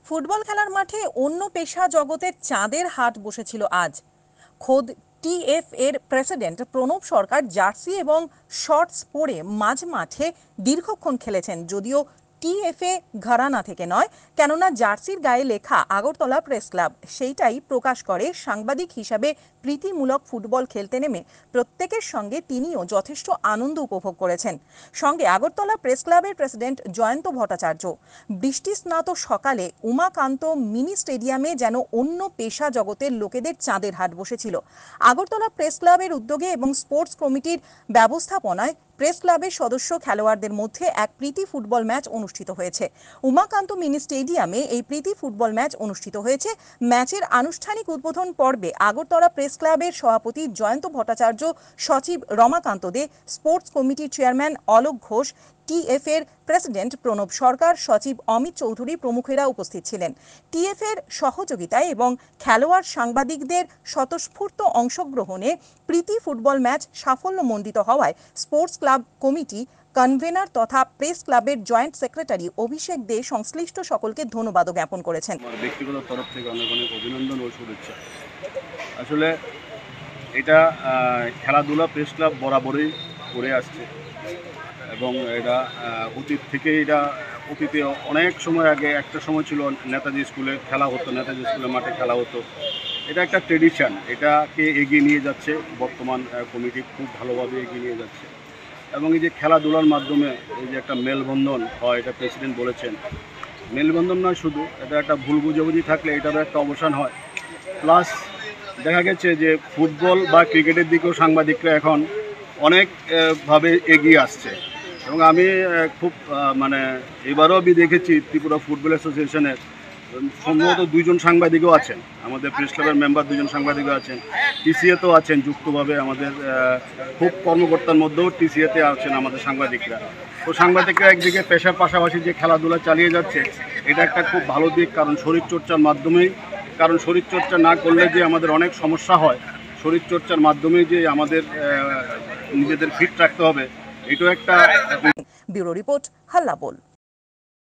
Football খেলার মাঠে অন্য পেশা জগতের চাঁদের হাট বসেছিল আজ। খোদ টিএফ এর প্রেসিডেন্ট প্রণব সরকার জার্সি এবং শর্টস পরে মাঝ মাঠে দীর্ঘক্ষণ খেলেছেন, যদিও টিএফ এ ঘরানা থেকে নয়, কেননা জার্সির গায়ে লেখা আগরতলা প্রেস ক্লাব সেইটাই প্রকাশ করে। সাংবাদিক হিসাবে প্রীতিমূলক ফুটবল খেলতে নেমে প্রত্যেকের সঙ্গে তিনিও যথেষ্ট আনন্দ উপভোগ করেছেন। সঙ্গে আগরতলা প্রেস ক্লাবের প্রেসিডেন্ট জয়ন্ত ভট্টাচার্য। বৃষ্টি স্নাত সকালে উমাকান্ত মিনি স্টেডিয়ামে যেন অন্য পেশা জগতের লোকেদের চাঁদের হাট বসেছিল। আগরতলা প্রেস ক্লাবের উদ্যোগে এবং স্পোর্টস কমিটির ব্যবস্থাপনায় প্রেস ক্লাবের সদস্য খেলোয়াড়দের মধ্যে এক প্রীতি ফুটবল ম্যাচ অনুষ্ঠিত হয়েছে। উমাকান্ত মিনি স্টেডিয়ামে এই প্রীতি ফুটবল ম্যাচ অনুষ্ঠিত হয়েছে। ম্যাচের আনুষ্ঠানিক উদ্বোধন পর্বে আগরতলা প্রেস ক্লাবের সভাপতি জয়ন্ত ভট্টাচার্য, সচিব রমাকান্ত দে, স্পোর্টস কমিটির চেয়ারম্যান অলোক ঘোষ, টিএফ এর প্রেসিডেন্ট প্রণব সরকার, সচিব অমিত চৌধুরী প্রমুখেরা উপস্থিত ছিলেন। টিএফ এর সহযোগিতায় এবং খেলোয়াড় সাংবাদিকদের স্বতঃস্ফূর্ত অংশগ্রহণে প্রীতি ফুটবল ম্যাচ সাফল্যমণ্ডিত হওয়ায় স্পোর্টস ক্লাব কমিটি কনভেনার তথা প্রেস ক্লাবের জয়েন্ট সেক্রেটারি অভিষেক দে সংশ্লিষ্ট সকলকে ধন্যবাদ জ্ঞাপন করেছেন। ব্যক্তিগত তরফ থেকে অনেক অনেক অভিনন্দন ও শুভেচ্ছা। আসলে এটা খেলাধুলা প্রেস ক্লাব বরাবরই করে আসছে এবং এটা অতীত থেকে অতীতে অনেক সময় আগে একটা সময় ছিল নেতাজি স্কুলে খেলা হতো, নেতাজি স্কুলের মাঠে খেলা হতো। এটা একটা ট্রেডিশন, এটাকে এগিয়ে নিয়ে যাচ্ছে বর্তমান কমিটি, খুব ভালোভাবে এগিয়ে নিয়ে যাচ্ছে। এবং এই যে খেলাধুলার মাধ্যমে এই যে একটা মেলবন্ধন হয়, এটা প্রেসিডেন্ট বলেছেন, মেলবন্ধন নয় শুধু, এটা একটা ভুল বুঝাবুঝি থাকলে এটারও একটা অবসান হয়। প্লাস দেখা গেছে যে ফুটবল বা ক্রিকেটের দিকেও সাংবাদিকরা এখন অনেকভাবে এগিয়ে আসছে এবং আমি খুব এবারও আমি দেখেছি ত্রিপুরা ফুটবল অ্যাসোসিয়েশনের সম্ভবত 2জন সাংবাদিকও আছেন, আমাদের প্রেস ক্লাবের মেম্বার 2জন সাংবাদিকও আছেন, টিসিএতেও আছেন যুক্তভাবে, আমাদের খুব কর্মকর্তার মধ্যেও টিসিএতে আছেন আমাদের সাংবাদিকরা। তো সাংবাদিকরা একদিকে পেশার পাশাপাশি যে খেলাধুলা চালিয়ে যাচ্ছে, এটা একটা খুব ভালো দিক, কারণ শরীরচর্চার মাধ্যমেই, কারণ শরীরচর্চা না করলে যে আমাদের অনেক সমস্যা হয়, শরীরচর্চার মাধ্যমেই যে আমাদের নিজেদের ফিট রাখতে হবে, এটাও একটা। ব্যুরো রিপোর্ট, হাল্লা বোল।